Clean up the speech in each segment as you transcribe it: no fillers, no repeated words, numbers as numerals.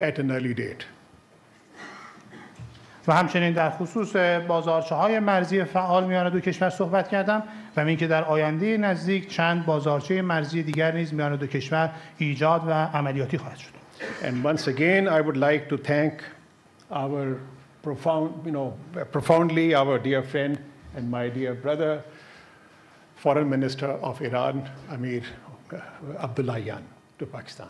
at an early date. و همچنین در خصوص بازارچه‌های مرزی فعال میان دو کشور صحبت کردم و اینکه در آینده نزدیک چند بازارچه مرزی دیگر نیز میان دو کشور ایجاد و عملیاتی خواهد شد. And once again, I would like to thank our profoundly our dear friend and my dear brother, Foreign Minister of Iran, Amir Abdollahian, to Pakistan.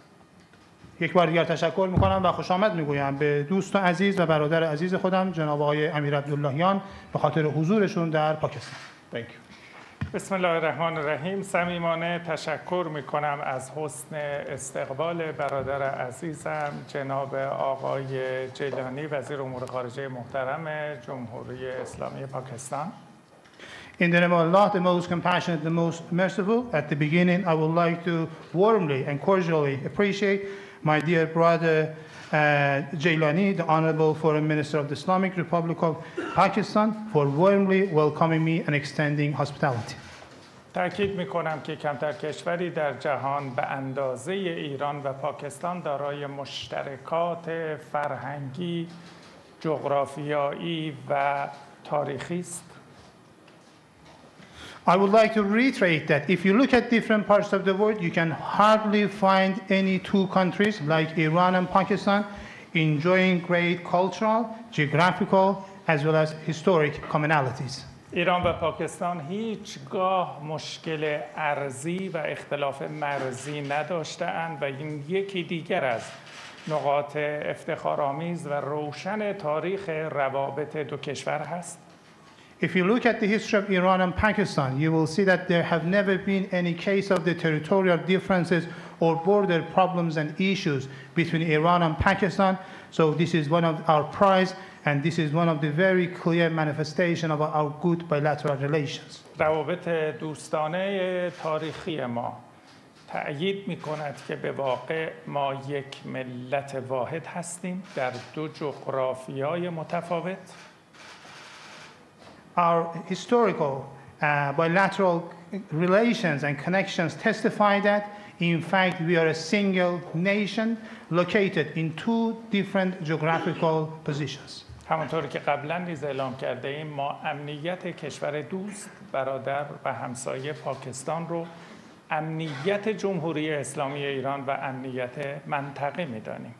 یک بار دیگر تشکر میکنم و خوش آمد میگویم به دوست و عزیز و برادر عزیز خودم جناب آقای امیر عبداللهیان به خاطر حضورشون در پاکستان. Thank you. بسم الله الرحمن الرحیم. صمیمانه تشکر میکنم از حسن استقبال برادر عزیزم جناب آقای جیلانی وزیر امور خارجه محترم جمهوری اسلامی پاکستان. In the name of Allah, the most compassionate, the most merciful, at the beginning I would like to warmly and cordially appreciate my dear brother Jailani, the Honorable Foreign Minister of the Islamic Republic of Pakistan, for warmly welcoming me and extending hospitality. تأکید میکنم که کمتر کشوری در جهان به اندازه ایران و پاکستان دارای مشترکات فرهنگی، جغرافیایی و تاریخی است. I would like to reiterate that if you look at different parts of the world, you can hardly find any two countries like Iran and Pakistan enjoying great cultural, geographical, as well as historic commonalities. ایران و پاکستان هیچگاه مشکل ارضی و اختلاف مرزی نداشته‌اند و این یکی دیگر از نقاط افتخارآمیز و روشن تاریخ روابط دو کشور هست. If you look at the history of Iran and Pakistan, you will see that there have never been any case of the territorial differences or border problems and issues between Iran and Pakistan. So this is one of our prides, and this is one of the very clear manifestation of our good bilateral relations. روابط دوستانه تاریخی ما تأیید می‌کند که به واقع ما یک ملت واحد هستیم در دو جغرافیای متفاوت. Our historical bilateral relations and connections testify that, in fact, we are a single nation located in two different geographical positions. همانطور که قبلا نیز اعلام کرده ایم ما امنیت کشور دوست، برادر و همسایه پاکستان رو امنیت جمهوری اسلامی ایران و امنیت منطقه می‌دانیم.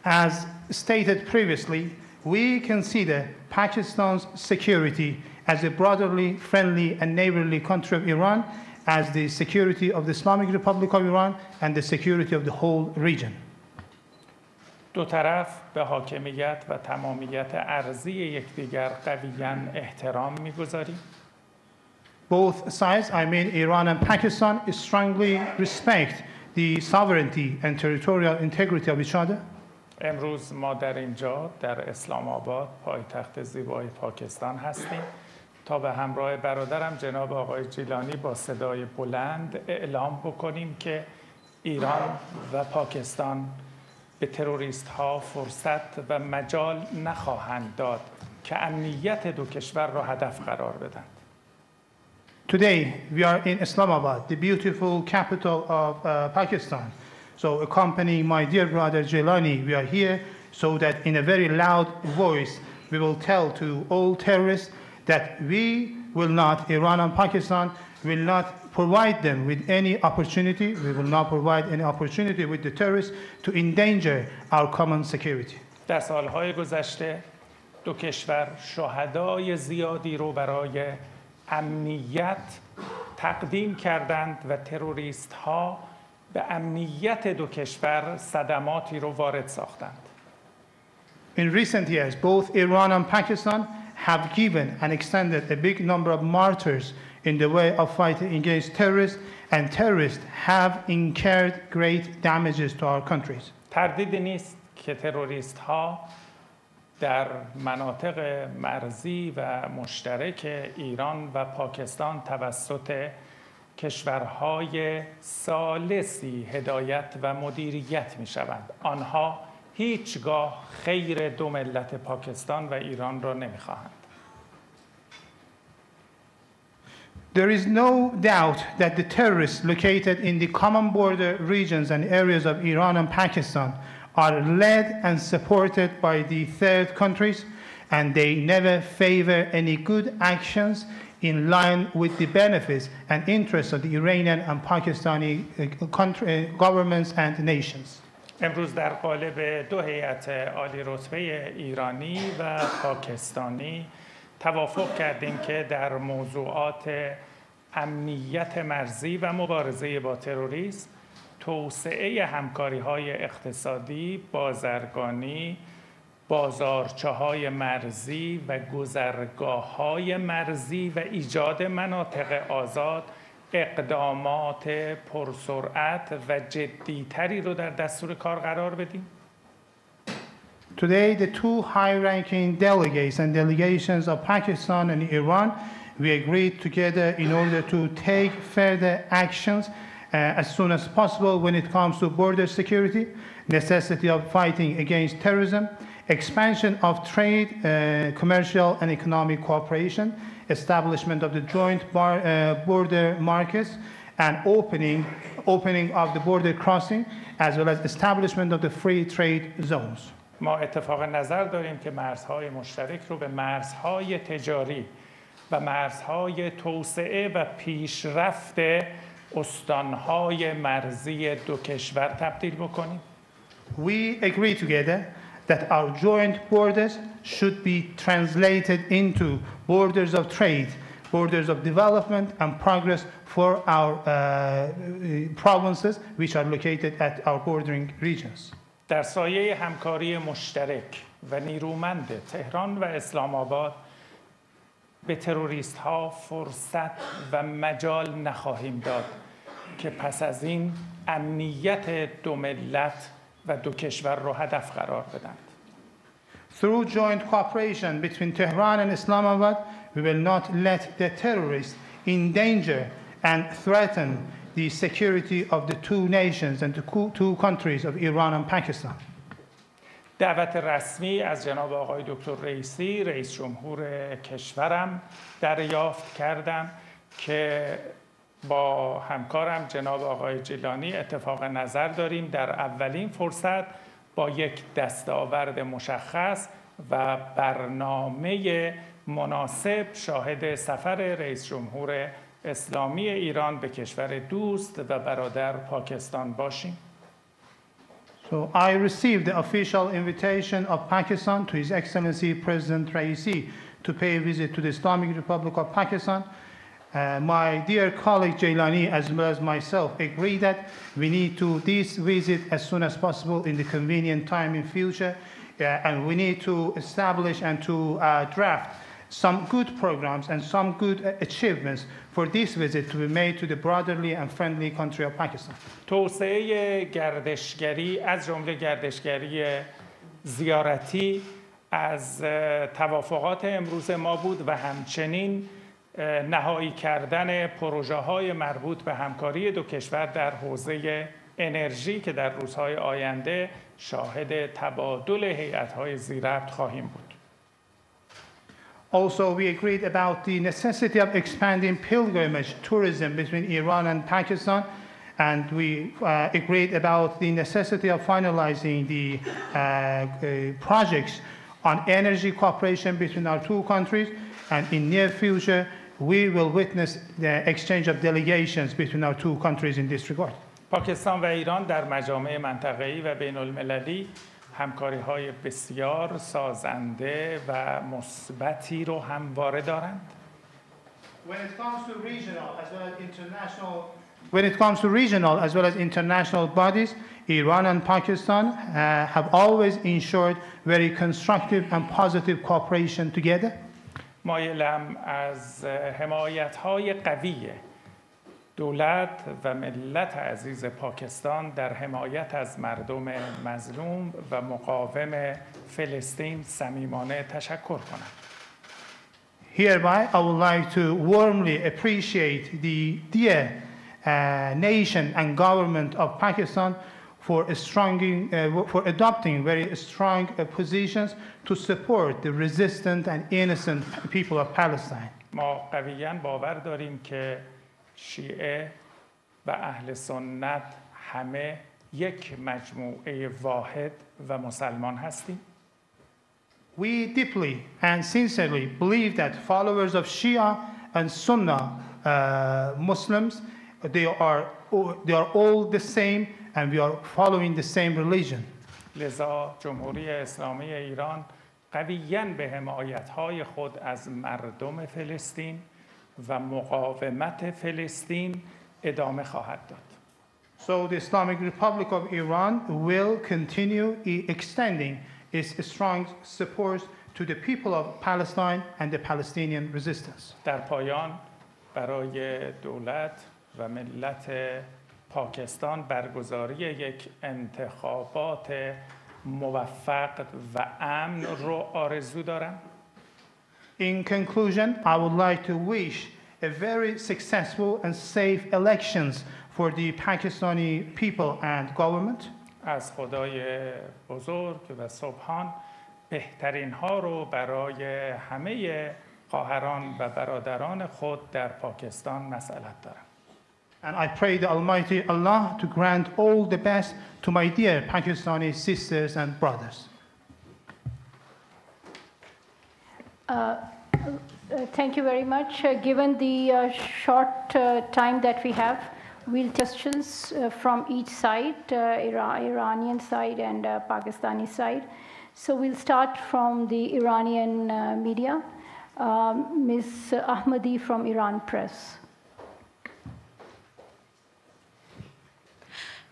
As stated previously, we consider Pakistan's security as a brotherly, friendly, and neighborly country of Iran, as the security of the Islamic Republic of Iran and the security of the whole region. دو طرف به حاکمیت و تمامیت ارضی یکدیگر قویاً احترام می‌گذاریم. Both sides, I mean Iran and Pakistan, strongly respect the sovereignty and territorial integrity of each other. امروز ما در اینجا در اسلام آباد پایتخت زیبای پاکستان هستیم تا به همراه برادرم جناب آقای جیلانی با صدای بلند اعلام بکنیم که ایران و پاکستان به تروریست ها فرصت و مجال نخواهند داد که امنیت دو کشور را هدف قرار بدند. Today we are in Islamabad, the beautiful capital of Pakistan. So accompanying my dear brother Jailani, we are here so that in a very loud voice we will tell to all terrorists that we will not, Iran and Pakistan, will not provide them with any opportunity, we will not provide any opportunity with the terrorists to endanger our common security. در سالهای گذشته دو کشور شهدای زیادی رو برای امنیت تقدیم کردند و تروریست ها به امنیت دو کشور صدماتی رو وارد ساختند. In recent years, both Iran and Pakistan have given and extended a big number of martyrs in the way of fighting against terrorists, and terrorists have incurred great damages to our countries. تردیدی نیست که تروریست ها در مناطق مرزی و مشترک ایران و پاکستان توسط کشورهای ثالثی هدایت و مدیریت می شوند. آنها هیچگاه خیر دو ملت پاکستان و ایران را نمی خواهند. There is no doubt that the terrorists located in the common border regions and areas of Iran and Pakistan are led and supported by the third countries, and they never favor any good actions in line with the benefits and interests of the Iranian and Pakistani governments and nations. امروز در قالب دو هیئت عالی رتبه ایرانی و پاکستانی توافق کردیم که در موضوعات امنیت مرزی و مبارزه با تروریسم، توسعه همکاری‌های اقتصادی، بازرگانی، بازارچه‌های مرزی و گذرگاه‌های مرزی و ایجاد مناطق آزاد اقدامات پرسرعت و جدی‌تری رو در دستور کار قرار بدیم. Today, the two high-ranking delegates and delegations of Pakistan and Iran, we agreed together in order to take further actions as soon as possible when it comes to border security, necessity of fighting against terrorism, expansion of trade, commercial and economic cooperation, establishment of the joint border markets, and opening of the border crossing, as well as establishment of the free trade zones. ما اتفاق نظر داریم که مرزهای مشترک رو به مرزهای تجاری و مرزهای توسعه و پیشرفت استانهای مرزی دو کشور تبدیل بکنیم. We agree together that our joint borders should be translated into borders of trade, borders of development and progress for our provinces which are located at our bordering regions. در سایه همکاری مشترک و نیرومند تهران و اسلام آباد به تروریست ها فرصت و مجال نخواهیم داد که پس از این امنیت دو ملت و دو کشور رو هدف قرار بدند. Through joint cooperation between Tehran and Islamabad, we will not let the terrorists endanger and threaten the security of the two nations and the two countries of Iran and Pakistan. دعوت رسمی از جناب آقای دکتر رئیسی، رئیس جمهور کشورم دریافت کردم که با همکارم جناب آقای جیلانی اتفاق نظر داریم در اولین فرصت با یک دستاورد مشخص و برنامه مناسب شاهد سفر رئیس جمهور اسلامی ایران به کشور دوست و برادر پاکستان باشیم. So I received the official invitation of Pakistan to His Excellency President Raisi to pay a visit to the Islamic Republic of Pakistan. My dear colleague Jailani, as well as myself, agree that we need to this visit as soon as possible in the convenient time in future, and we need to establish and to draft some good programs and some good achievements for this visit to be made to the brotherly and friendly country of Pakistan. توسعه گردشگری از جمله گردشگری زیارتی از توافقات امروز ما بود و همچنین نهایی کردن پروژه‌های مربوط به همکاری دو کشور در حوزه انرژی که در روزهای آینده شاهد تبادل هیئت‌های ذی‌ربط خواهیم بود. Also, we agreed about the necessity of expanding pilgrimage tourism between Iran and Pakistan, and we agreed about the necessity of finalizing the projects on energy cooperation between our two countries, and in near future, we will witness the exchange of delegations between our two countries in this regard. پاکستان و ایران در مجامع منطقه‌ای و بین‌المللی همکاری‌های بسیار سازنده و مثبتی رو همواره دارند. When it comes to regional as well as international bodies, Iran and Pakistan have always ensured very constructive and positive cooperation together. مایلم از حمایت‌های قوی دولت و ملت عزیز پاکستان در حمایت از مردم مظلوم و مقاوم فلسطین صمیمانه تشکر کنم. Hereby, I would like to warmly appreciate the dear nation and government of Pakistan for adopting very strong positions to support the resistant and innocent people of Palestine. ما قویاً باور داریم که شیعه و اهل سنت همه یک مجموعه واحد و مسلمان هستیم. We deeply and sincerely believe that followers of Shia and Sunnah Muslims, they are all the same and we are following the same religion. لذا جمهوری اسلامی ایران قویاً به حمایت‌های خود از مردم فلسطین و مقاومت فلسطین ادامه خواهد داد. So the Islamic Republic of Iran will continue extending its strong support to the people of Palestine and the Palestinian resistance. در پایان برای دولت و ملت پاکستان برگزاری یک انتخابات موفق و امن رو آرزو دارم. In conclusion, I would like to wish a very successful and safe elections for the Pakistani people and government. از خدای بزرگ و سبحان بهترین ها رو برای همه خواهران و برادران خود در پاکستان مسئلت دارم. And I pray the Almighty Allah to grant all the best to my dear Pakistani sisters and brothers. Thank you very much. Given the short time that we have, we'll take questions from each side, Iranian side and Pakistani side. So we'll start from the Iranian media. Ms. Ahmadi from Iran Press.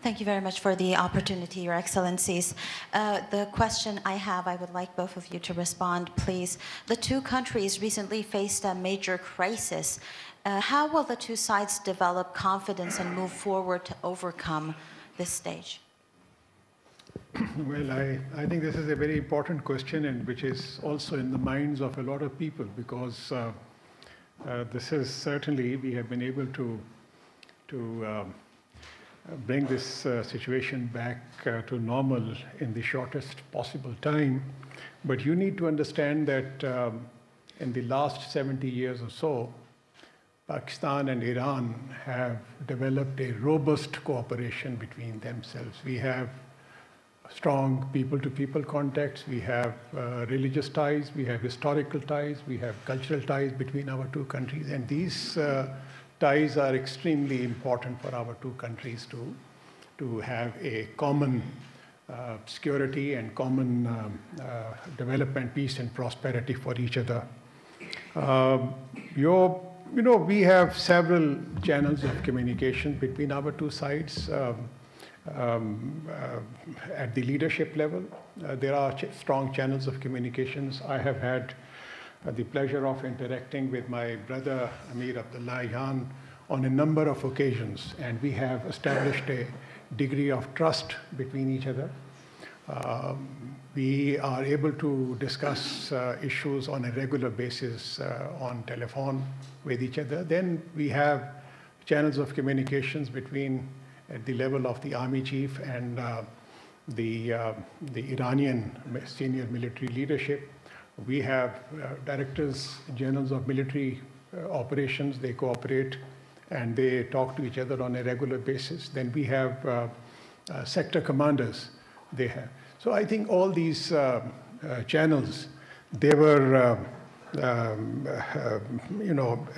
Thank you very much for the opportunity, Your Excellencies. The question I have, I would like both of you to respond, please. The two countries recently faced a major crisis. How will the two sides develop confidence and move forward to overcome this stage? Well, I think this is a very important question, and which is also in the minds of a lot of people, because this is certainly, we have been able to bring this situation back to normal in the shortest possible time. But you need to understand that in the last 70 years or so, Pakistan and Iran have developed a robust cooperation between themselves. We have strong people-to-people contacts, we have religious ties, we have historical ties, we have cultural ties between our two countries, and these ties are extremely important for our two countries to have a common security and common development, peace and prosperity for each other. We have several channels of communication between our two sides. At the leadership level, there are strong channels of communications. I have had the pleasure of interacting with my brother Amir Abdollahian on a number of occasions, and we have established a degree of trust between each other. We are able to discuss issues on a regular basis on telephone with each other. Then we have channels of communications between at the level of the army chief and the Iranian senior military leadership. We have directors, generals of military operations. They cooperate and they talk to each other on a regular basis. Then we have sector commanders. They have. So I think all these channels, they were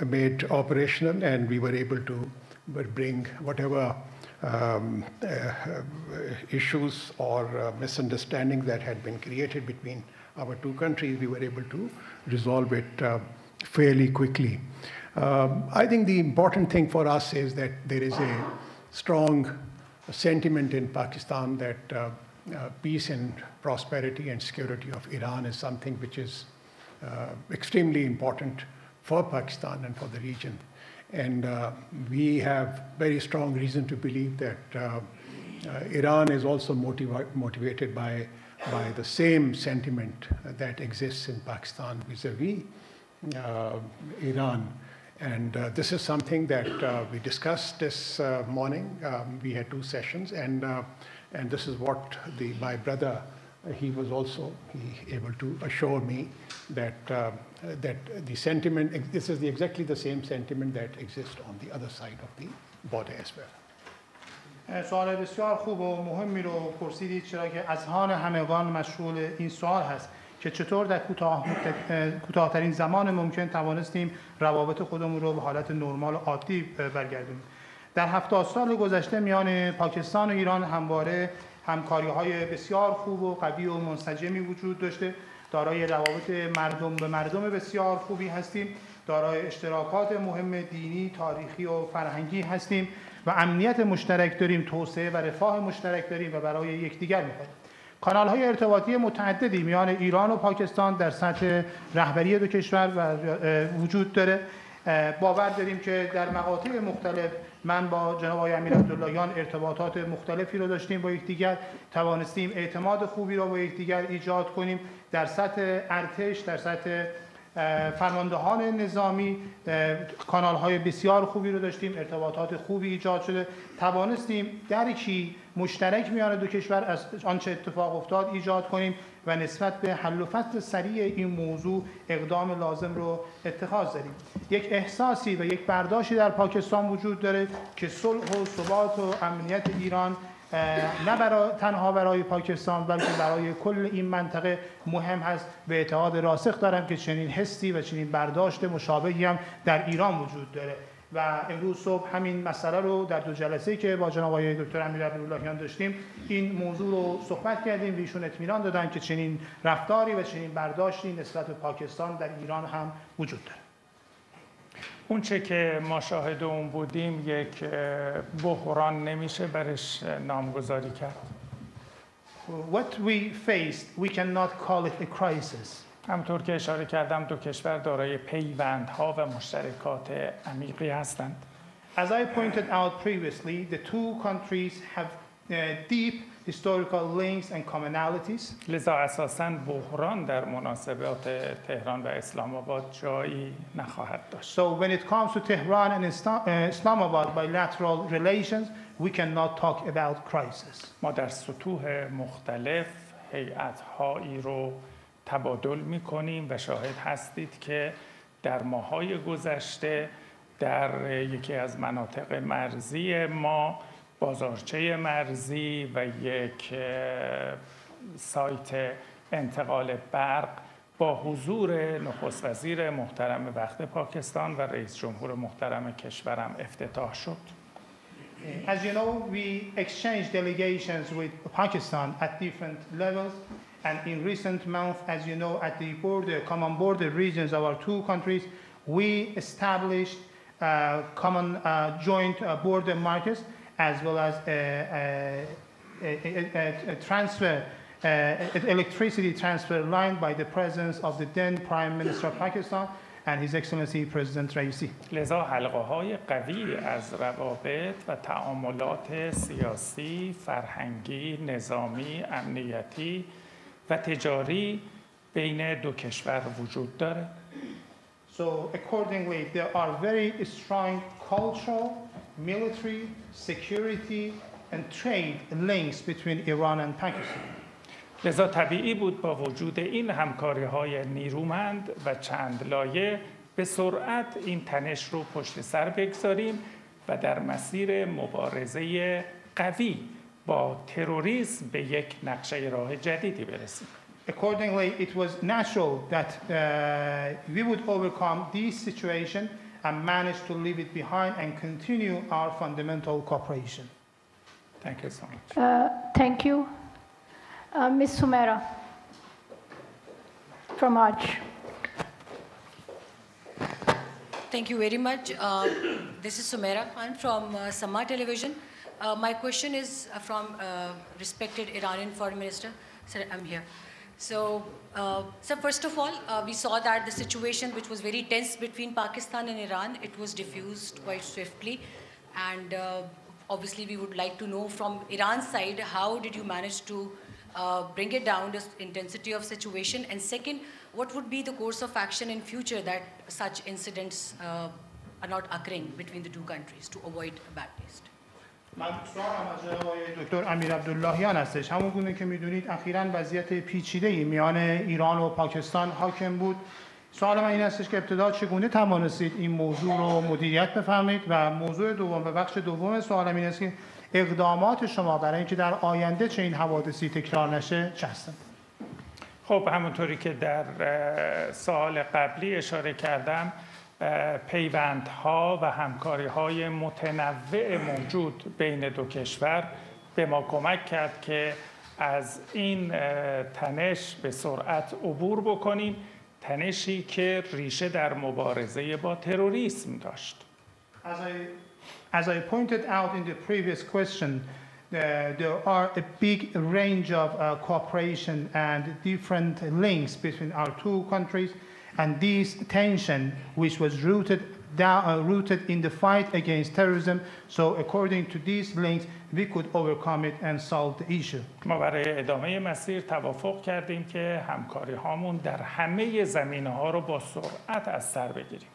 made operational, and we were able to bring whatever issues or misunderstandings that had been created between our two countries, we were able to resolve it fairly quickly. I think the important thing for us is that there is a strong sentiment in Pakistan that peace and prosperity and security of Iran is something which is extremely important for Pakistan and for the region. And we have very strong reason to believe that Iran is also motivated by the same sentiment that exists in Pakistan vis-a-vis Iran. And this is something that we discussed this morning. We had two sessions, and this is what my brother, he was also able to assure me that the sentiment, this is exactly the same sentiment that exists on the other side of the border as well. سوال بسیار خوب و مهمی رو پرسیدید، چرا که اذهان همگان مشغول این سوال هست که چطور در کوتاه‌ترین زمان ممکن توانستیم روابط خودمون رو به حالت نرمال و عادی برگردونیم. در 70 سال گذشته میان پاکستان و ایران همواره همکاری‌های بسیار خوب و قوی و منسجمی وجود داشته. دارای روابط مردم به مردم بسیار خوبی هستیم، دارای اشتراکات مهم دینی، تاریخی و فرهنگی هستیم و امنیت مشترک داریم، توسعه و رفاه مشترک داریم و برای یکدیگر می‌خوایم. کانال‌های ارتباطی متعددی میان ایران و پاکستان در سطح رهبری دو کشور وجود داره. باور داریم که در مقاطع مختلف من با جناب آقای امیر عبداللهیان ارتباطات مختلفی رو داشتیم با یکدیگر، توانستیم اعتماد خوبی رو با یکدیگر ایجاد کنیم. در سطح ارتش، در سطح فرماندهان نظامی کانال‌های بسیار خوبی رو داشتیم، ارتباطات خوبی ایجاد شده، توانستیم درکی مشترک میان دو کشور از آنچه اتفاق افتاد ایجاد کنیم و نسبت به حل و فصل سریع این موضوع اقدام لازم رو اتخاذ داریم. یک احساسی و یک برداشتی در پاکستان وجود داره که صلح و ثبات و امنیت ایران نه تنها برای پاکستان بلکه برای کل این منطقه مهم هست. به اعتقاد راسخ دارم که چنین حسی و چنین برداشت مشابهی هم در ایران وجود داره و امروز صبح همین مسئله رو در دو جلسه‌ای که با جناب آقای دکتر امیر عبداللهیان داشتیم این موضوع رو صحبت کردیم و ایشون اطمینان دادن که چنین رفتاری و چنین برداشتی نسبت به پاکستان در ایران هم وجود داره. اون چه که ما شاهد اون بودیم یک بحران نمیشه برش نامگذاری کرد. What we faced, we cannot call it a crisis. همطور که اشاره کردم دو کشور دارای پیوندها و مشترکات عمیقی هستند. As I pointed out previously, the two countries have deep historical links and commonalities. لذا اساساً بحران در مناسبات تهران و اسلام آباد جایی نخواهد داشت. So when it comes to Tehran and Islamabad bilateral relations, we cannot talk about crisis. ما در سطوح مختلف هیئت‌هایی رو تبادل می‌کنیم و شاهد هستید که در ماه‌های گذشته در یکی از مناطق مرزی ما بازارچه مرزی و یک سایت انتقال برق با حضور نخست وزیر محترم وقت پاکستان و رئیس جمهور محترم کشورم افتتاح شد. As you know, we exchanged delegations with Pakistan at different levels, and in recent months, as you know, at the common border regions of our two countries, we established common joint border markers, as well as a transfer, electricity transfer line by the presence of the then Prime Minister of Pakistan and His Excellency President Raisi. لذا حلقه‌های قوی از روابط و تعاملات سیاسی، فرهنگی، نظامی، امنیتی و تجاری بین دو کشور وجود داره. So accordingly, there are very strong cultural, military, security, and trade links between Iran and Pakistan. لذا طبیعی بود با وجود این همکاری‌های نیرومند و چند لایه به سرعت این تنش رو پشت سر بگذاریم و در مسیر مبارزه قوی با تروریسم به یک نقشه راه جدیدی برسیم. Accordingly, it was natural that we would overcome this situation and manage to leave it behind and continue our fundamental cooperation. Thank you so much. Thank you. Ms. Sumera from Arch. Thank you very much. This is Sumera. I'm from Sama Television. My question is from respected Iranian Foreign Minister. Sir, I'm here. So first of all, we saw that the situation which was very tense between Pakistan and Iran, it was diffused quite swiftly. And obviously, we would like to know from Iran's side, how did you manage to bring it down, this intensity of situation? And second, what would be the course of action in future that such incidents are not occurring between the two countries to avoid a bad taste? من سوالم از جناب آقای دکتر امیر عبداللهیان هستش. همون گونه که میدونید اخیراً وضعیت پیچیده‌ای میان ایران و پاکستان حاکم بود. سوال من این هستش که ابتدا چگونه توانستید این موضوع رو مدیریت بفرمایید و موضوع دوم و بخش دوم سوالم این است که اقدامات شما برای اینکه در آینده چنین حوادثی تکرار نشه چه هستند؟ خب همونطوری که در سوال قبلی اشاره کردم، پیوندها و همکاری‌های متنوع موجود بین دو کشور به ما کمک کرد که از این تنش به سرعت عبور بکنیم، تنشی که ریشه در مبارزه با تروریسم داشت. As I pointed out in the previous question, there are a big range of cooperation and different links between our two countries, and this tension, which was rooted in the fight against terrorism, so according to these links, we could overcome it and solve the issue. ما برای ادامه مسیر توافق کردیم که همکاری هامون در همه زمینه‌ها رو با سرعت از سر بگیریم.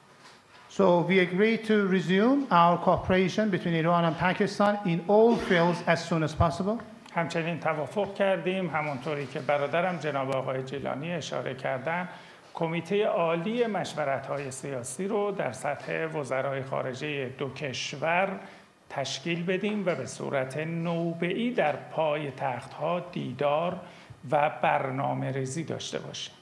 So we agreed to resume our cooperation between Iran and Pakistan in all fields as soon as possible. همچنین توافق کردیم، همونطوری که برادرم جناب آقای جیلانی اشاره کردن، کمیته عالی مشورت‌های سیاسی رو در سطح وزرای خارجه دو کشور تشکیل بدیم و به صورت نوبه‌ای در پای تخت‌ها دیدار و برنامه‌ریزی داشته باشیم.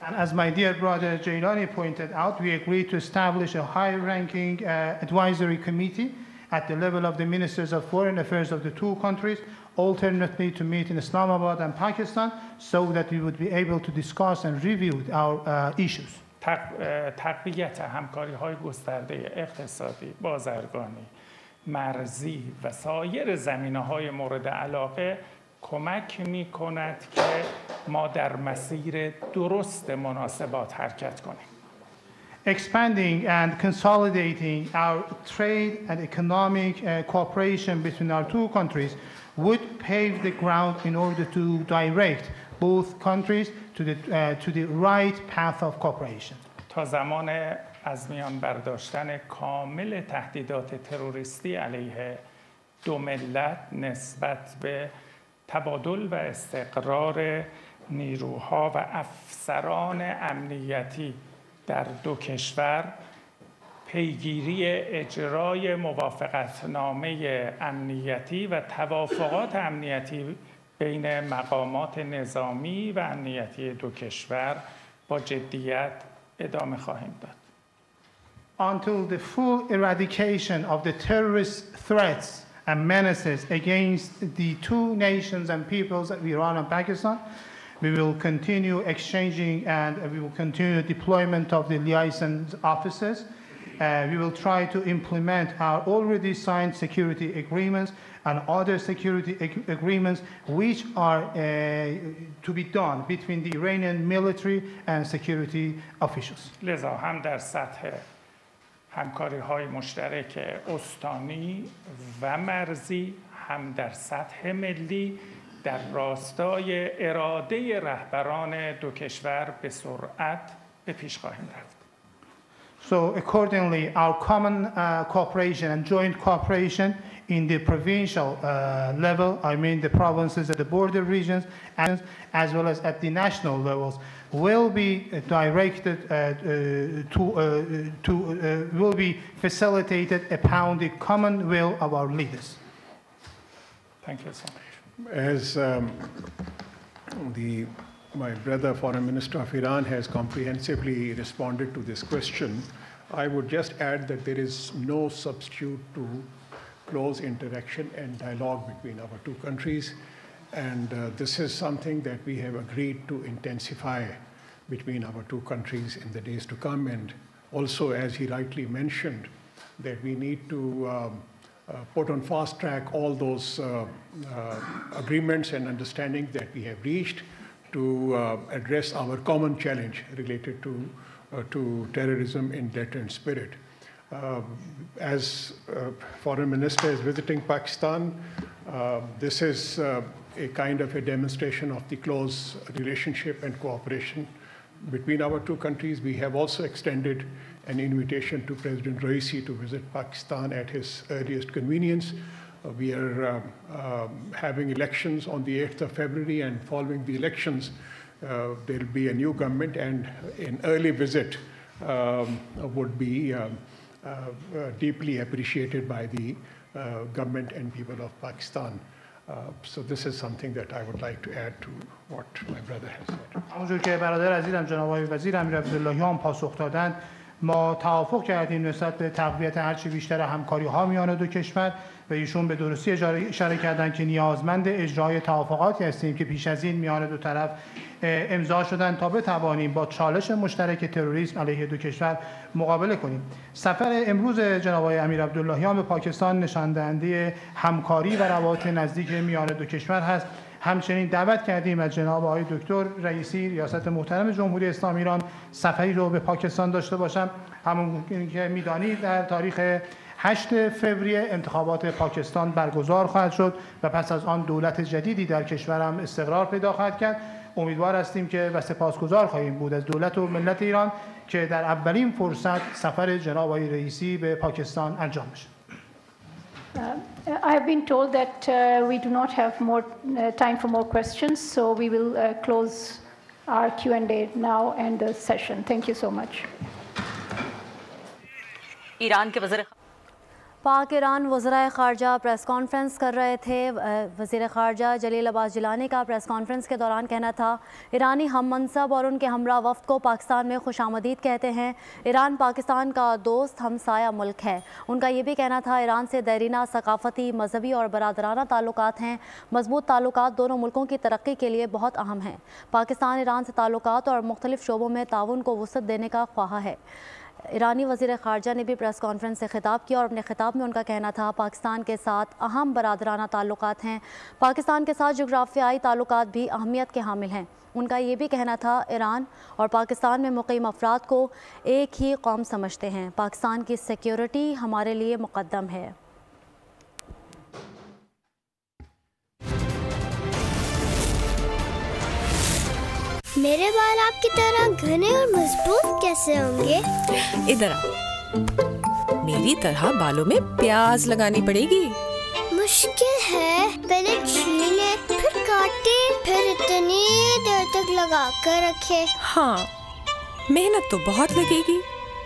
And as my dear brother Jailani pointed out, we agreed to establish a high-ranking advisory committee at the level of the ministers of foreign affairs of the two countries, alternately to meet in Islamabad and Pakistan, so that we would be able to discuss and review our issues. تقویت همکاری‌های گسترده اقتصادی، بازرگانی، مرزی و سایر زمینه‌های مورد علاقه کمک می‌کند که ما در مسیر درست مناسبات حرکت کنیم. Expanding and consolidating our trade and economic cooperation between our two countries would pave the ground in order to direct both countries to the right path of cooperation. تا زمان از میان برداشتن کامل تهدیدات تروریستی علیه دو ملت نسبت به تبادل و استقرار نیروها و افسران امنیتی در دو کشور، پیگیری اجرای موافقتنامه امنیتی و توافقات امنیتی بین مقامات نظامی و امنیتی دو کشور با جدیت ادامه خواهیم داد. Until the full eradication of the terrorist threats and menaces against the two nations and peoples of Iran and Pakistan, we will continue exchanging and we will continue deployment of the liaison officers. We will try to implement our already signed security agreements and other security agreements which are to be done between the Iranian military and security officials. لذا هم در سطح همکاری‌های مشترک استانی و مرزی، هم در سطح ملی در راستای اراده رهبران دو کشور به سرعت به پیش خواهیم رفت. So accordingly, our common cooperation and joint cooperation in the provincial level, I mean the provinces and the border regions, as well as at the national levels, will be directed will be facilitated upon the common will of our leaders. Thank you so much. As my brother, Foreign Minister of Iran, has comprehensively responded to this question, I would just add that there is no substitute to close interaction and dialogue between our two countries. And this is something that we have agreed to intensify between our two countries in the days to come. And also, as he rightly mentioned, that we need to put on fast track all those agreements and understanding that we have reached to address our common challenge related to terrorism in deterrent spirit. As Foreign Minister is visiting Pakistan, this is a kind of a demonstration of the close relationship and cooperation between our two countries. We have also extended an invitation to President Raisi to visit Pakistan at his earliest convenience. We are having elections on the 8th of February, and following the elections, there will be a new government, and an early visit would be deeply appreciated by the government and people of Pakistan. So this is something that I would like to add to what my brother has said. همونجور که برادر عزیزم جناب آقای وزیر امیر عبداللهیان پاسخ دادند، ما توافق کردیم نسبت به تقویت هرچی بیشتر همکاری‌ها میان دو کشور و ایشون به درستی اشاره کردند که نیازمند اجرای توافقاتی هستیم که پیش از این میان دو طرف امضا شدن تا بتوانیم با چالش مشترک تروریسم علیه دو کشور مقابله کنیم. سفر امروز جناب آقای امیر عبداللهیان به پاکستان نشان دهنده همکاری و روابط نزدیک میان دو کشور هست. همچنین دعوت کردیم از جناب آقای دکتر رئیسی ریاست محترم جمهوری اسلامی ایران سفری رو به پاکستان داشته باشم. همون که میدانید در تاریخ 8 فوریه انتخابات پاکستان برگزار خواهد شد و پس از آن دولت جدیدی در کشورم استقرار پیدا خواهد کرد. امیدوار هستیم که و سپاسگزار خواهیم بود از دولت و ملت ایران که در اولین فرصت سفر جناب آقای رئیسی به پاکستان انجام بشه. I have been told that we do not have more time for more questions, so we will close our Q&A now and the session. Thank you so much. Iran के वज़ीर पाक-इरान वज़राए ख़ारजा press conference कर रहे थे। वज़ीर ख़ारजा जलील अब्बास जिलानी का press conference के दौरान कहना था, ईरानी हम मनसब और उनके हमरा वफ़द को पाकिस्तान में खुशामदीद कहते हैं। ईरान पाकिस्तान का दोस्त हमसाया मुल्क है। उनका ये भी कहना था, ईरान से देरीना सकाफ़ती, मजहबी और बरादराना ताल्लुकात हैं। मजबूत ताल्लुकात दोनों मुल्कों की तरक्की के लिए बहुत अहम हैं। पाकिस्तान ईरान से ताल्लुकात और मुख्तलिफ़ शोबों में ताउन को वुसअत देने का ख्वाह है। ईरानी वज़ीर ख़ारजा ने भी प्रेस कॉन्फ्रेंस से ख़िताब किया और अपने ख़िताब में उनका कहना था, पाकिस्तान के साथ अहम बरादराना ताल्लुकात हैं। पाकिस्तान के साथ जोग्राफियाई ताल्लुकात भी अहमियत के हामिल हैं। उनका ये भी कहना था, ईरान और पाकिस्तान में मुक़ीम अफराद को एक ही कौम समझते हैं। पाकिस्तान की सिक्योरिटी हमारे लिए मुक़द्दम है। मेरे बाल आपकी तरह घने और मजबूत कैसे होंगे? इधर आ। मेरी तरह बालों में प्याज लगानी पड़ेगी। मुश्किल है, पहले छीले, फिर काटे, फिर इतनी देर तक लगा कर रखे। हाँ, मेहनत तो बहुत लगेगी,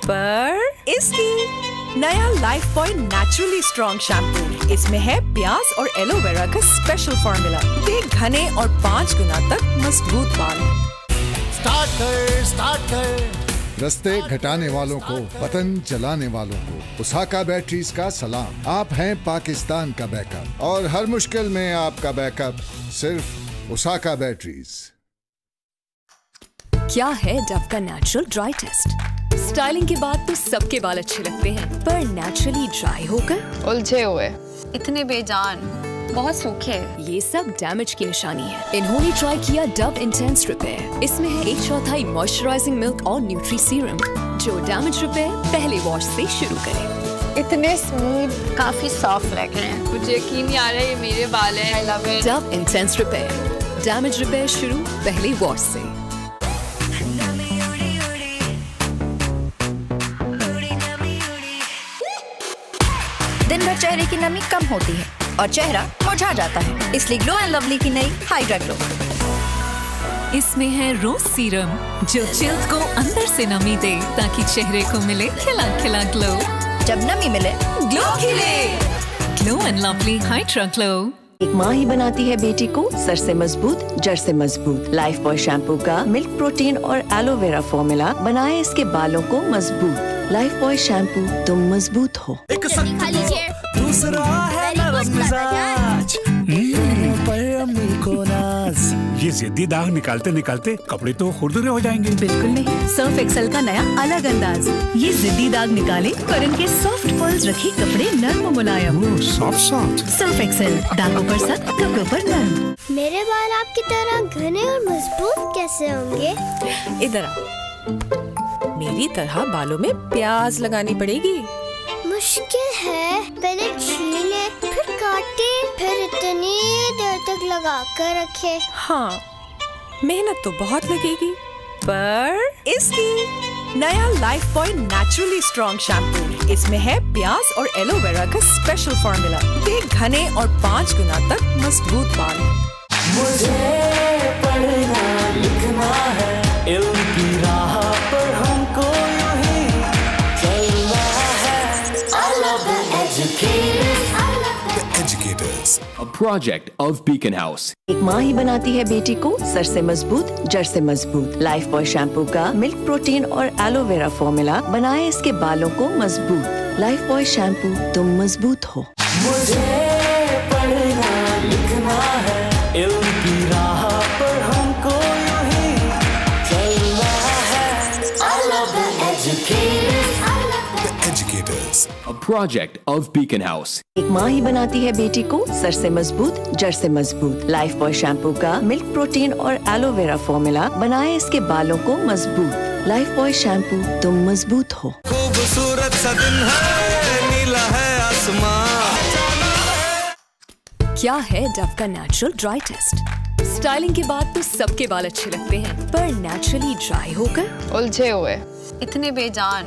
पर इसकी नया life boy naturally strong shampoo, इसमें है प्याज और एलोवेरा का स्पेशल फॉर्मूला। दे घने और 5 गुना तक मजबूत बाल। रस्ते घटाने वालों को, वतन जलाने वालों को ओसाका बैटरीज का सलाम। आप हैं पाकिस्तान का बैकअप और हर मुश्किल में आपका बैकअप सिर्फ ओसाका बैटरीज। क्या है डव का नेचुरल ड्राई टेस्ट? स्टाइलिंग के बाद तो सबके बाल अच्छे लगते हैं, पर नेचुरली ड्राई होकर उलझे हुए, इतने बेजान, बहुत सूखे, ये सब डैमेज की निशानी है। इन्होंने ट्राई किया डव इंटेंस रिपेयर। इसमें है 1/4 मॉइस्चराइजिंग मिल्क और न्यूट्री सीरम, जो डैमेज रिपेयर पहले वॉश से शुरू करे। इतने स्मूथ, काफी सॉफ्ट लग रहे हैं। मुझे यकीन नहीं आ रहा है ये मेरे बाल हैं। I love it। Dove intense repair, damage repair शुरू पहले वॉश से। दिन भर चेहरे की नमी कम होती है और चेहरा मुरझा जाता है, इसलिए ग्लो एंड लवली की नई हाइड्रा ग्लो। इसमें है रोज सीरम, जो चिल्ड को अंदर से नमी दे ताकि चेहरे को मिले खिला खिला ग्लो। जब नमी मिले ग्लो खिले। Glow and lovely hydra glow. एक माँ ही बनाती है बेटी को सर से मजबूत, जड़ से मजबूत। लाइफ बॉय शैम्पू का मिल्क प्रोटीन और एलोवेरा फॉर्मूला बनाए इसके बालों को मजबूत। लाइफ बॉय शैम्पू, तुम मजबूत हो। दूसरा है नरम मिजाज, पर अम्मी को नाज। ये जिद्दी दाग निकालते निकालते कपड़े तो खुरदुरे हो जाएंगे। बिल्कुल नहीं, सर्फ एक्सेल का नया अलग अंदाज। ये जिद्दी दाग निकाले और इनके सॉफ्ट पर्ल्स रखे कपड़े नरम मुलायम। सॉफ्ट सर्फ एक्सेल, दागों पर सख्त, कपड़ों पर नरम। मेरे बाल आपकी तरह घने और मजबूत कैसे होंगे? इधर आ। मेरी तरह बालों में प्याज लगानी पड़ेगी। मुश्किल है, पहले छीले, फिर काटे, फिर इतनी देर तक लगा कर रखे। हाँ, मेहनत तो बहुत लगेगी, पर इसकी नया life boy naturally strong shampoo, इसमें है प्याज और एलोवेरा का स्पेशल फॉर्मूला। दे घने और 5 गुना तक मजबूत बाल। मुझे पढ़ना लिखना है, इल्म की राह पर हमको यूं ही चलना है। I love the educators, I a project of Beacon House. एक माँ ही बनाती है बेटी को सर से मजबूत, जड़ से मजबूत। लाइफ बॉय शैम्पू का मिल्क प्रोटीन और एलोवेरा फॉर्मूला बनाए इसके बालों को मजबूत। लाइफ बॉय शैम्पू, तुम मजबूत हो। मुझे पढ़ना लिखना है, इल्म की राह पर हमको यूं ही चलना है। I love the educators. A project of Beacon House. एक माँ ही बनाती है बेटी को सर से मजबूत, जड़ से मजबूत। लाइफ बॉय शैम्पू का मिल्क प्रोटीन और एलोवेरा फॉर्मूला बनाए इसके बालों को मजबूत। लाइफ बॉय शैम्पू, तुम मजबूत हो। खूबसूरत सा दिन है, नीला है आसमान। क्या है डव का नेचुरल ड्राई टेस्ट? स्टाइलिंग के बाद तो सबके बाल अच्छे लगते हैं, पर नेचुरली ड्राई होकर उलझे हुए, इतने बेजान,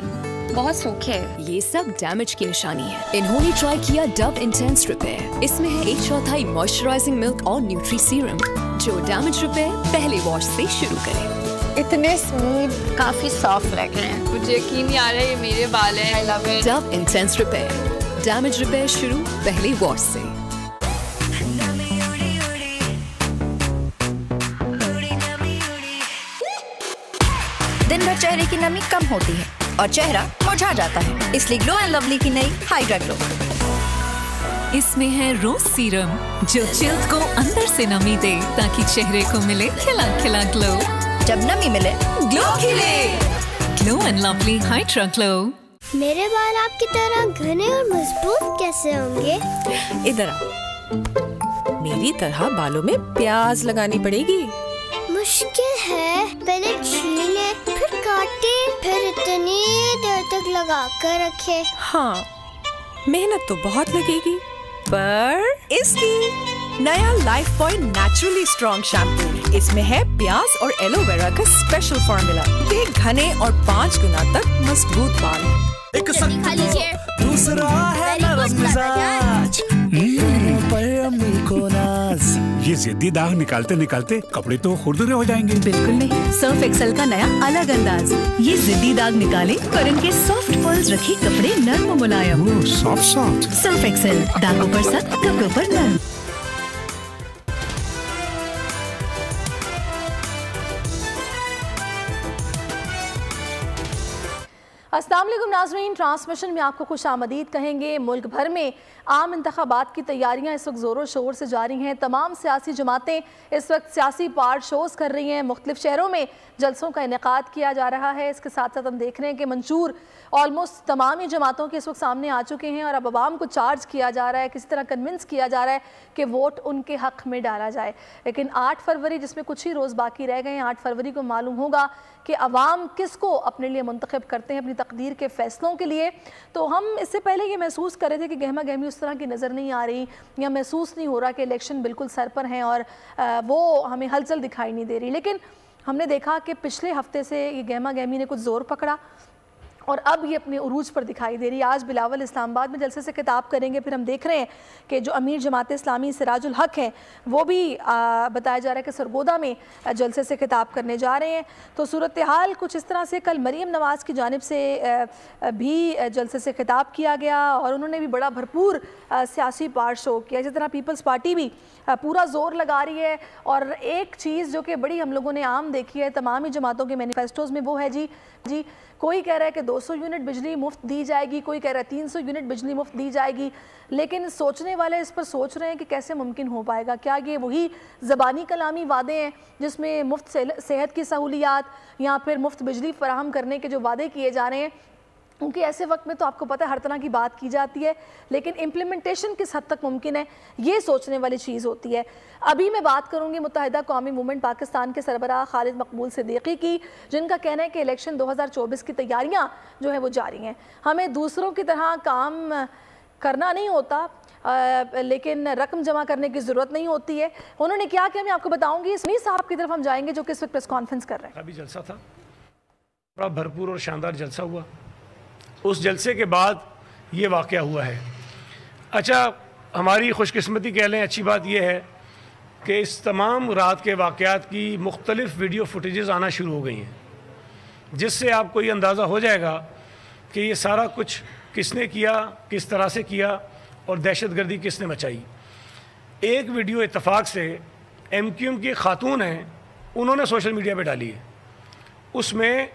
बहुत सूखे। ये सब डैमेज की निशानी है। इन्होंने ट्राई किया डव इंटेंस रिपेयर। इसमें है 1/4 मॉइस्चराइजिंग मिल्क और न्यूट्री सीरम, जो डैमेज रिपेयर पहले वॉश से शुरू करे। इतने स्मूथ, काफी सॉफ्ट लग रहे हैं। मुझे यकीन नहीं आ रहा है ये मेरे बाल हैं। I love it. Dove intense repair, damage repair शुरू पहले वॉश से। दिन भर चेहरे की नमी कम होती है और चेहरा मुरझा जाता है, इसलिए ग्लो एंड लवली की नई हाइड्रा ग्लो। इसमें है रोज सीरम, जो चिल्ड को अंदर से नमी दे ताकि चेहरे को मिले खिला खिला ग्लो। जब नमी मिले ग्लो खिले। Glow and lovely hydra glow. मेरे बाल आपकी तरह घने और मजबूत कैसे होंगे? इधर आओ, मेरी तरह बालों में प्याज लगानी पड़ेगी। मुश्किल है, पहले छीले, फिर काटे, फिर इतनी देर तक लगा कर रखे। हाँ, मेहनत तो बहुत लगेगी, पर इसकी नया life boy naturally strong shampoo. इसमें है प्याज और एलोवेरा का स्पेशल फॉर्मूला। ये घने और 5 गुना तक मजबूत बाल। एक दूसरा है नरम मिजाज, पर अम्मी को नाज। ये जिद्दी दाग निकालते निकालते कपड़े तो खुरदुरे हो जाएंगे। बिल्कुल नहीं, सर्फ एक्सेल का नया अलग अंदाज। ये जिद्दी दाग निकाले पर इनके सॉफ्ट पर्ल्स रखे कपड़े नर्म और मुलायम। सॉफ्ट। सर्फ एक्सेल, दागों पर सख्त, कपड़ों पर नर्म। अस्सलाम वालेकुम नाज़रीन, ट्रांसमिशन में आपको खुश आमदीद कहेंगे। मुल्क भर में आम इंतखाबात की तैयारियां इस वक्त ज़ोरों शोर से जारी हैं। तमाम सियासी जमातें इस वक्त सियासी पार्ट शोज़ कर रही हैं। मुख्तलिफ शहरों में जलसों का इनेकाद किया जा रहा है। इसके साथ साथ हम देख रहे हैं कि मंशूर ऑलमोस्ट तमाम ही जमातों के इस वक्त सामने आ चुके हैं और अब आवाम को चार्ज किया जा रहा है, किसी तरह कन्विंस किया जा रहा है कि वोट उनके हक़ में डाला जाए। लेकिन 8 फरवरी, जिसमें कुछ ही रोज़ बाकी रह गए हैं, 8 फरवरी को मालूम होगा कि अवाम किसको अपने लिए मुंतखब करते हैं अपनी तकदीर के फ़ैसलों के लिए। तो हम इससे पहले ये महसूस कर रहे थे कि गहमा गहमी उस तरह की नज़र नहीं आ रही, या महसूस नहीं हो रहा कि इलेक्शन बिल्कुल सर पर हैं और वो हमें हलचल दिखाई नहीं दे रही। लेकिन हमने देखा कि पिछले हफ्ते से ये गहमा गहमी ने कुछ ज़ोर पकड़ा और अब ये अपने उरूज पर दिखाई दे रही है। आज बिलावल इस्लामाबाद में जलसे से खिताब करेंगे। फिर हम देख रहे हैं कि जो अमीर जमात इस्लामी सिराजुल हक हैं वो भी बताया जा रहा है कि सरगोदा में जलसे से खिताब करने जा रहे हैं। तो सूरत हाल कुछ इस तरह से कल मरीम नवाज़ की जानिब से भी जलसे से खिताब किया गया और उन्होंने भी बड़ा भरपूर सियासी पार्ट शो किया। इसी तरह पीपल्स पार्टी भी पूरा जोर लगा रही है। और एक चीज़ जो कि बड़ी हम लोगों ने आम देखी है तमाम ही जमातों के मैनिफेस्टोज़ में, वो है जी कोई कह रहा है कि 200 यूनिट बिजली मुफ्त दी जाएगी, कोई कह रहा है 300 यूनिट बिजली मुफ्त दी जाएगी। लेकिन सोचने वाले इस पर सोच रहे हैं कि कैसे मुमकिन हो पाएगा। क्या ये वही ज़बानी कलामी वादे हैं जिसमें मुफ्त सेहत की सहूलियात या फिर मुफ्त बिजली फराहम करने के जो वादे किए जा रहे हैं, क्योंकि ऐसे वक्त में तो आपको पता है हर तरह की बात की जाती है, लेकिन इम्प्लीमेंटेशन किस हद तक मुमकिन है ये सोचने वाली चीज़ होती है। अभी मैं बात करूंगी मुत्तहिदा कौमी मूवमेंट पाकिस्तान के सरबराह खालिद मकबूल सिद्दीकी की, जिनका कहना है कि इलेक्शन 2024 की तैयारियां जो है वो जारी हैं। हमें दूसरों की तरह काम करना नहीं होता, लेकिन रकम जमा करने की ज़रूरत नहीं होती है। उन्होंने क्या किया मैं आपको बताऊँगी। अमीर साहब की तरफ हम जाएंगे जो कि इस वक्त प्रेस कॉन्फ्रेंस कर रहे हैं। अभी जलसा था, बड़ा भरपूर और शानदार जलसा हुआ। उस जलसे के बाद ये वाक़या हुआ है। अच्छा, हमारी खुशकिस्मती कह लें, अच्छी बात यह है कि इस तमाम रात के वाक़यात की मुख्तलिफ़ वीडियो फुटेजेस आना शुरू हो गई हैं, जिससे आपको ये अंदाज़ा हो जाएगा कि ये सारा कुछ किसने किया, किस तरह से किया और दहशत गर्दी किसने मचाई। एक वीडियो इत्तेफाक से MQM की खातून हैं, उन्होंने सोशल मीडिया पे डाली है। उसमें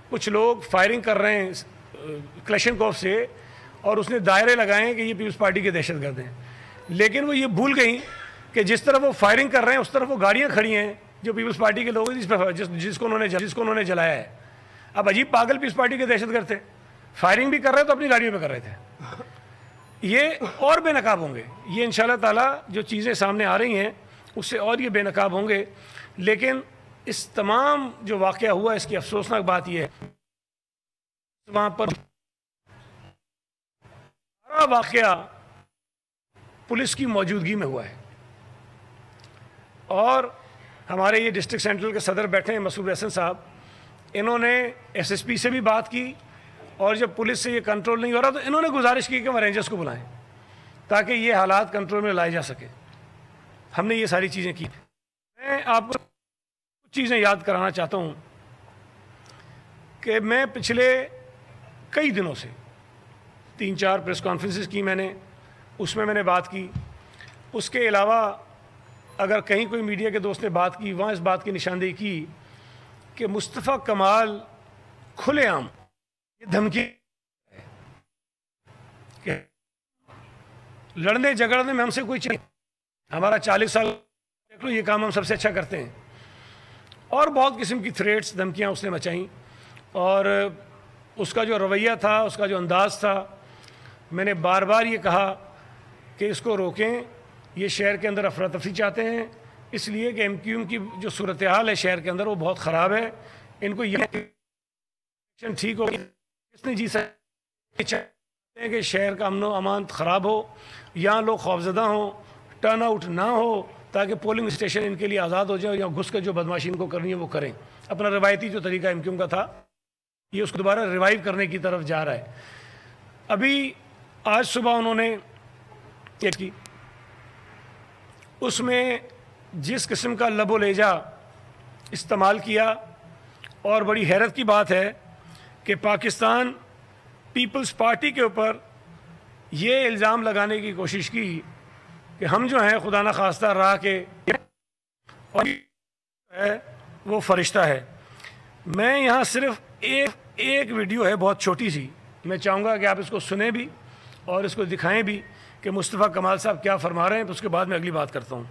कुछ लोग फायरिंग कर रहे हैं क्लैशनकोफ से और उसने दायरे लगाए हैं कि ये पीपल्स पार्टी के दहशतगर्द हैं, लेकिन वो ये भूल गई कि जिस तरफ वो फायरिंग कर रहे हैं उस तरफ वो गाड़ियाँ खड़ी हैं जो पीपल्स पार्टी के लोग हैं जिसको उन्होंने जलाया है। अब अजीब पागल पीपल्स पार्टी के दहशतगर्द थे, फायरिंग भी कर रहे तो अपनी गाड़ियों पे कर रहे थे। ये और बेनकाब होंगे, ये इंशाल्लाह ताला जो चीज़ें सामने आ रही हैं उससे और ये बेनकाब होंगे। लेकिन इस तमाम जो वाक़या हुआ इसकी अफसोसनाक बात यह है वहाँ पर सारा वाक़या पुलिस की मौजूदगी में हुआ है और हमारे ये डिस्ट्रिक्ट सेंट्रल के सदर बैठे हैं मसूद हसन साहब, इन्होंने SSP से भी बात की और जब पुलिस से ये कंट्रोल नहीं हो रहा तो इन्होंने गुजारिश की कि हम रेंजर्स को बुलाएं ताकि ये हालात कंट्रोल में लाए जा सके। हमने ये सारी चीज़ें की। मैं आपको कुछ चीज़ें याद कराना चाहता हूँ कि मैं पिछले कई दिनों से 3-4 प्रेस कॉन्फ्रेंसेस की मैंने, उसमें मैंने बात की। उसके अलावा अगर कहीं कोई मीडिया के दोस्त ने बात की, वहाँ इस बात की निशानदेही की कि मुस्तफ़ा कमाल खुलेआम ये धमकी कि लड़ने झगड़ने में हमसे कोई चाहिए, हमारा 40 साल देख लो ये काम हम सबसे अच्छा करते हैं, और बहुत किस्म की थ्रेट्स धमकियाँ उसने मचाई। और उसका जो रवैया था, उसका जो अंदाज़ था, मैंने बार बार ये कहा कि इसको रोकें, ये शहर के अंदर अफरा तफरी चाहते हैं, इसलिए कि MQM की जो सूरत हाल है शहर के अंदर वो बहुत ख़राब है, इनको ये ठीक हो इसने जी चाहते हैं कि शहर का अमन अमान ख़राब हो, यहाँ लोग खौफजदा हों, टर्न आउट ना हो, ताकि पोलिंग स्टेशन इनके लिए आज़ाद हो जाए, या घुस कर जो बदमाशी इनको करनी है वो करें। अपना रवायती जो तरीका MQM का था ये उसको दोबारा रिवाइव करने की तरफ जा रहा है। अभी आज सुबह उन्होंने एक की, उसमें जिस किस्म का लबो लेजा इस्तेमाल किया, और बड़ी हैरत की बात है कि पाकिस्तान पीपल्स पार्टी के ऊपर ये इल्ज़ाम लगाने की कोशिश की कि हम जो हैं खुदा न खास्ता राह के और है वो फरिश्ता है। मैं यहाँ सिर्फ एक वीडियो है बहुत छोटी सी, मैं चाहूँगा कि आप इसको सुने भी और इसको दिखाएं भी कि मुस्तफ़ा कमाल साहब क्या फरमा रहे हैं, तो उसके बाद मैं अगली बात करता हूँ।